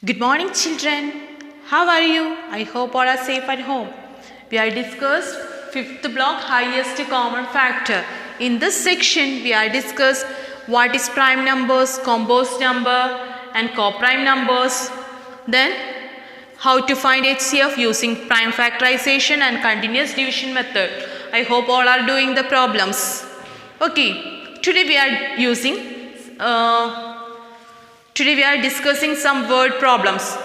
Good morning, children. How are you? I hope all are safe at home. We are discussed fifth block, highest common factor. In this section, we are discussed what is prime numbers, composed number, and coprime numbers. Then, how to find HCF using prime factorization and continuous division method. I hope all are doing the problems. Okay, today we are discussing some word problems.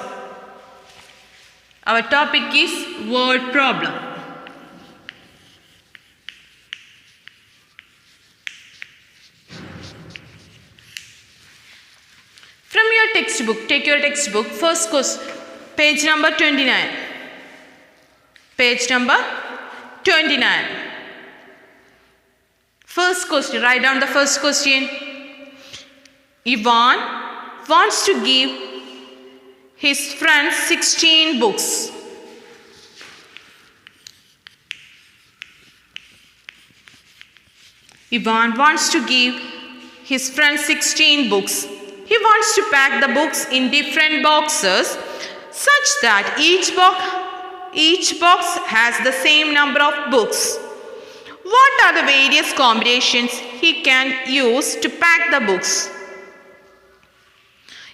Our topic is word problem. From your textbook, take your textbook, first question, page number 29. Page number 29. First question, write down the first question. Ivan wants to give his friends 16 books. Ivan wants to give his friends 16 books. He wants to pack the books in different boxes such that each box has the same number of books. What are the various combinations he can use to pack the books?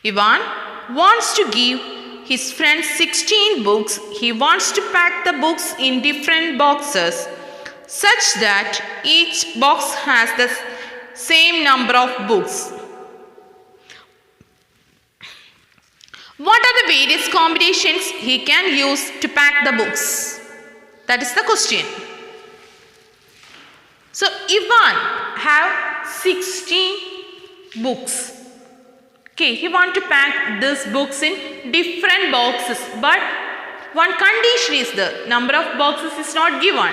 Ivan wants to give his friends 16 books. He wants to pack the books in different boxes such that each box has the same number of books. What are the various combinations he can use to pack the books? That is the question. So, Ivan have 16 books. Okay, he want to pack these books in different boxes, but one condition is the number of boxes is not given.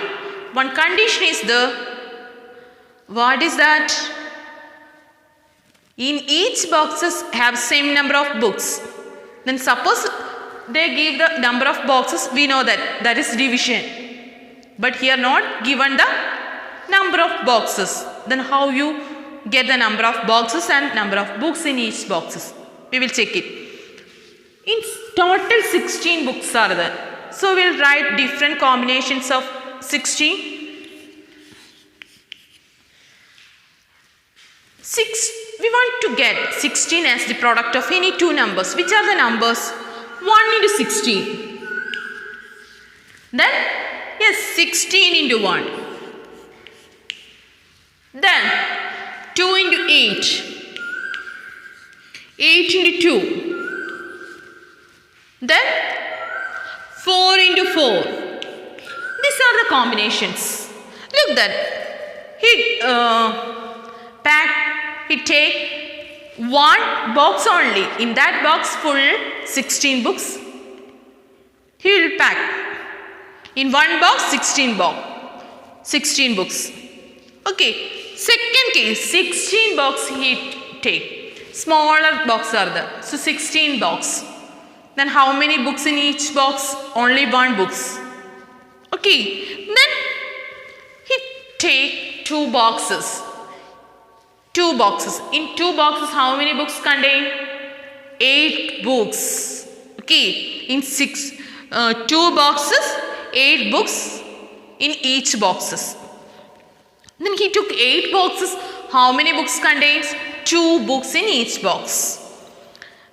One condition is what is that? In each boxes have same number of books. Then suppose they give the number of boxes, we know that is division. But here not given the number of boxes. Then how you get the number of boxes and number of books in each boxes? We will check it. In total 16 books are there. So we will write different combinations of 16. We want to get 16 as the product of any two numbers. Which are the numbers? 1 into 16. Then, yes, 16 into 1. Then, 2 into 8. 8 into 2. Then, 4 into 4. These are the combinations. Look that. He take one box only. In that box full 16 books. He will pack. In one box 16 books. Okay. Second case, 16 box he take. Smaller box are there. So 16 box. Then how many books in each box? Only one books. Okay. Then he take two boxes. Two boxes. In two boxes, how many books contain? 8 books. Okay. In two boxes, 8 books in each boxes. Then he took 8 boxes. How many books contains? 2 books in each box.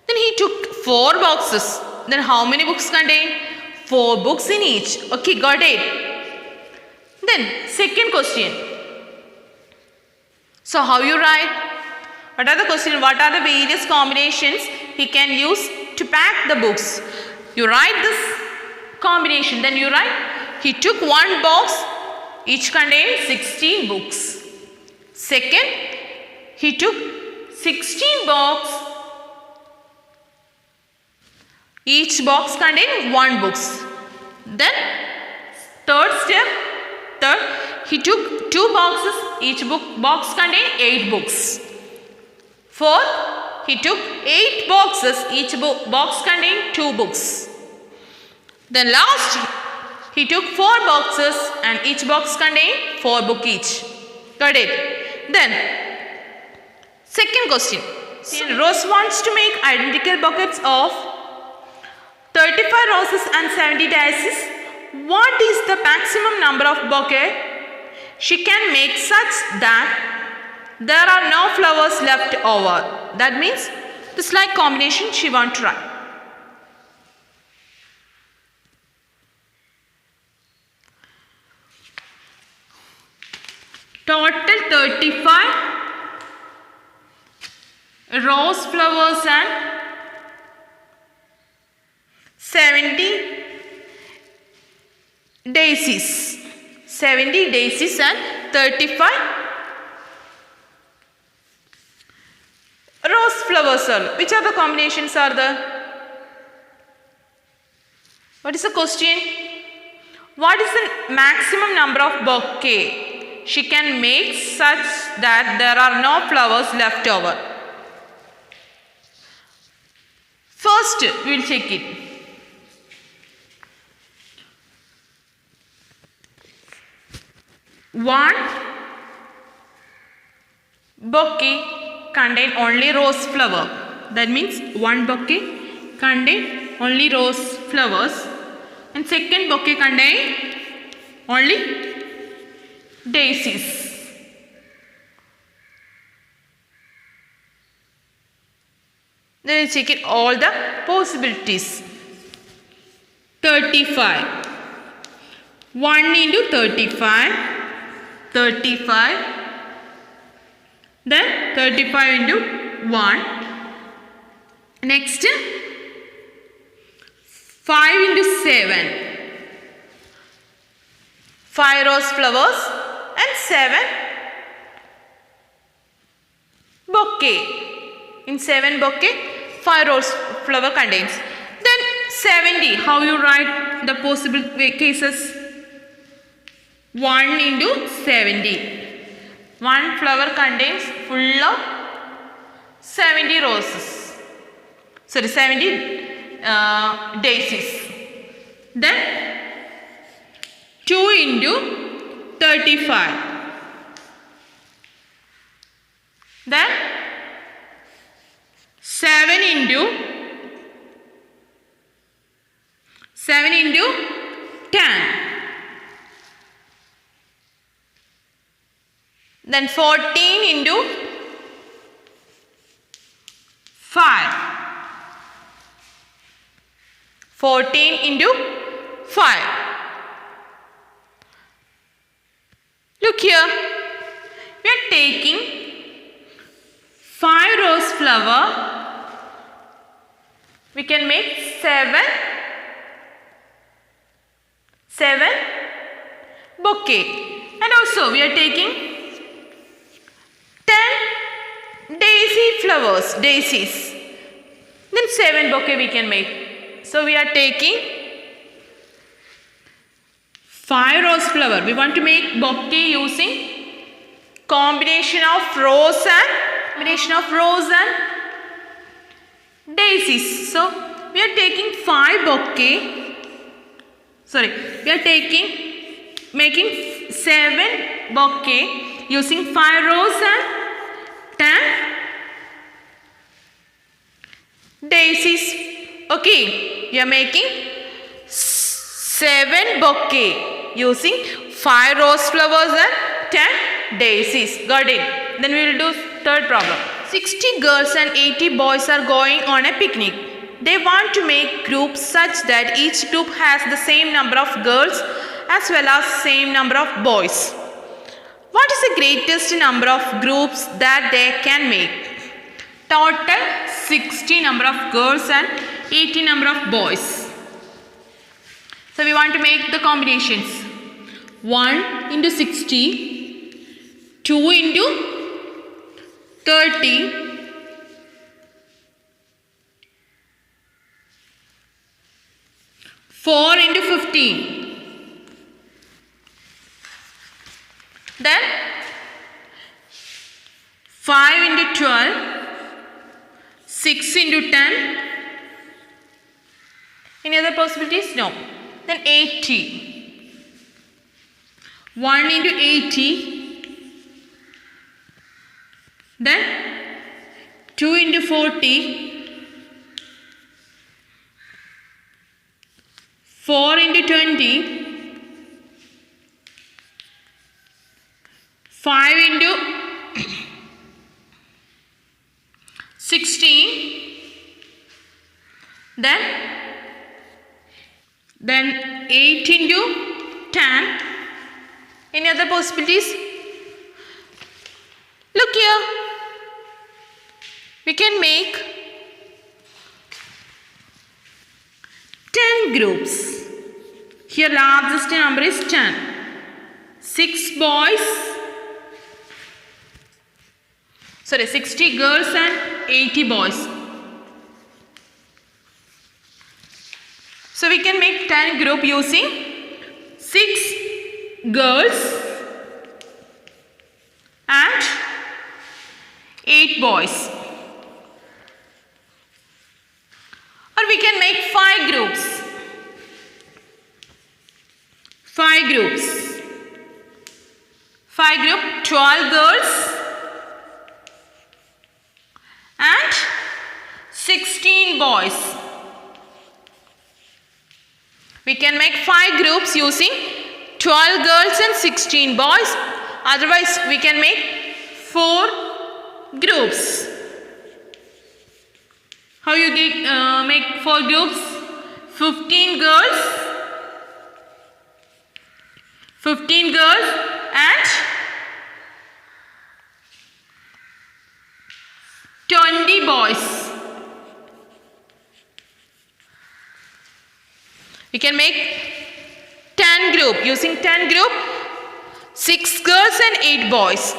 Then he took 4 boxes. Then how many books contain? 4 books in each. Okay, got it. Then second question. So how you write? What are the question? What are the various combinations he can use to pack the books? You write this combination. Then you write he took one box. Each contains 16 books. Second, he took 16 box. Each box contains 1 books. Then third step, he took 2 boxes. Each box contains 8 books. Fourth, he took 8 boxes. Each box contains 2 books. Then last, he took 4 boxes and each box contains 4 books each. Got it? Then, second question. Rose wants to make identical buckets of 35 roses and 70 daisies. What is the maximum number of bouquet she can make such that there are no flowers left over? That means this like combination she want to write. Total 35 rose flowers and 70 daisies. 70 daisies and 35 rose flowers. Which are the combinations are there? What is the question? What is the maximum number of bouquet she can make such that there are no flowers left over? First, we will check it. One bouquet contain only rose flower. That means one bouquet contain only rose flowers, and second bouquet contain only daisies. Then we check it all the possibilities. 35. 1 into 35. 35. Then 35 into 1. Next 5 into 7. 5 rose flowers and 7 bouquet. In 7 bouquet, 5 rose flower contains. Then 70. How you write the possible cases? 1 into 70. One flower contains full of 70 roses. Sorry, 70 daisies. Then 2 into 35. Then 7 into 10. Then 14 into 5. 14 into 5. Look here. We are taking 5 rose flower. We can make 7 bouquet. And also we are taking 10 daisy flowers, daisies. Then 7 bouquet we can make. So we are taking 5 rose flower. We want to make bouquet using combination of rose and daisies. So we are taking 5 bouquet. Sorry, we are making 7 bouquet using 5 rose and 10 daisies. Okay, we are making 7 bouquet using 5 rose flowers and 10 daisies. Got it? Then we will do third problem. 60 girls and 80 boys are going on a picnic. They want to make groups such that each group has the same number of girls as well as same number of boys. What is the greatest number of groups that they can make? Total 60 number of girls and 80 number of boys. So we want to make the combinations. 1 into 60, 2 into 30, 4 into 15. Then 5 into 12, 6 into 10. Any other possibilities? No. Then 80. 1 into 80. Then 2 into 40. 4 into 20, 5 into 16, then 8 into 10. Any other possibilities? Look here. We can make 10 groups. Here largest number is 10. 6 boys, 60 girls and 80 boys. So we can make 10 group using 6 girls and 8 boys. Or we can make 5 groups. 5 groups. 5 group, 12 girls and 16 boys. We can make 5 groups using 12 girls and 16 boys. Otherwise, we can make 4 groups. How you make 4 groups? 15 girls. 15 girls and 20 boys. We can make 10 group. Using 10 group, 6 girls and 8 boys.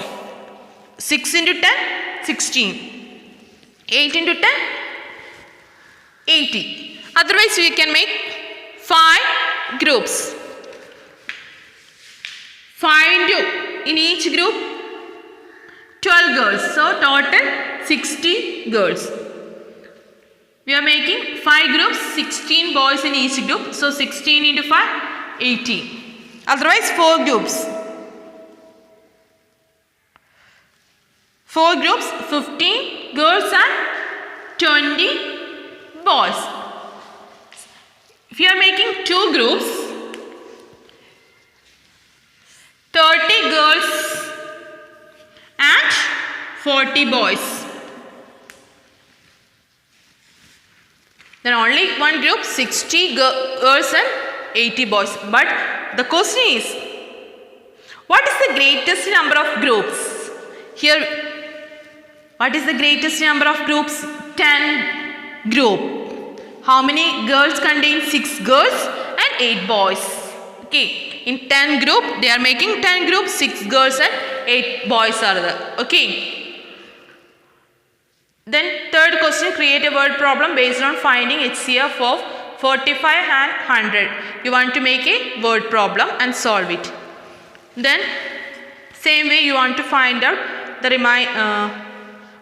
6 into 10, 16. 8 into 10, 80. Otherwise, we can make 5 groups. 5 into, in each group, 12 girls. So, total 60 girls. We are making 5 groups, 16 boys in each group. So, 16 into 5, 18. Otherwise, 4 groups. 4 groups, 15 girls and 20 boys. If you are making 2 groups, 30 girls and 40 boys. Then only one group, 60 girls and 80 boys. But the question is, what is the greatest number of groups? Here, what is the greatest number of groups? 10 group. How many girls contain 6 girls and 8 boys? Okay. In 10 group, they are making 10 groups, 6 girls and 8 boys are there. Okay. Then third question, create a word problem based on finding HCF of 45 and 100. You want to make a word problem and solve it. Then same way you want to find out the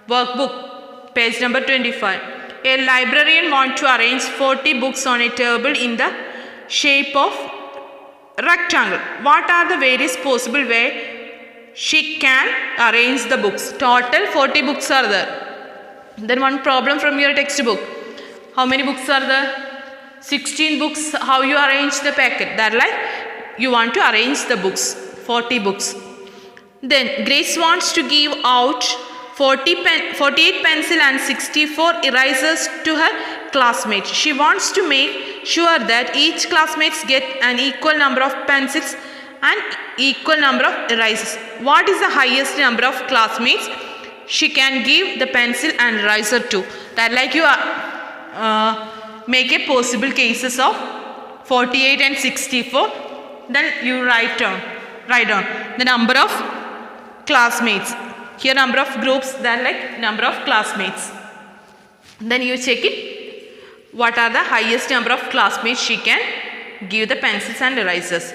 workbook, page number 25. A librarian wants to arrange 40 books on a table in the shape of rectangle. What are the various possible ways she can arrange the books? Total 40 books are there. Then one problem from your textbook. How many books are there? 16 books. How you arrange the packet? That like you want to arrange the books. 40 books. Then Grace wants to give out 48 pencil and 64 erasers to her classmates. She wants to make sure that each classmates get an equal number of pencils and equal number of erasers. What is the highest number of classmates she can give the pencil and eraser to? That like you make a possible cases of 48 and 64. Then you write down the number of classmates. Here number of groups, then like number of classmates. Then you check it. What are the highest number of classmates she can give the pencils and erasers.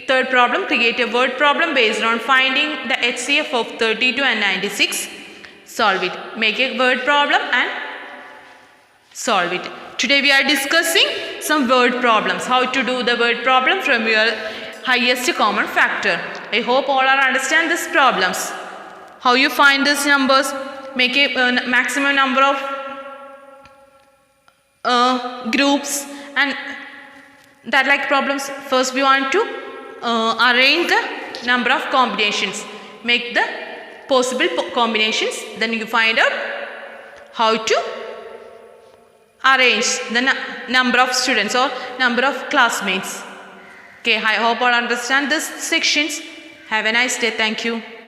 Third problem, create a word problem based on finding the HCF of 32 and 96. Solve it. Make a word problem and solve it. Today we are discussing some word problems. How to do the word problem from your highest common factor. I hope all are understand these problems. How you find these numbers. Make a maximum number of groups and that like problems. First we want to arrange the number of combinations, make the possible combinations, then you find out how to arrange the number of students or number of classmates. Okay, I hope all understand these sections. Have a nice day. Thank you.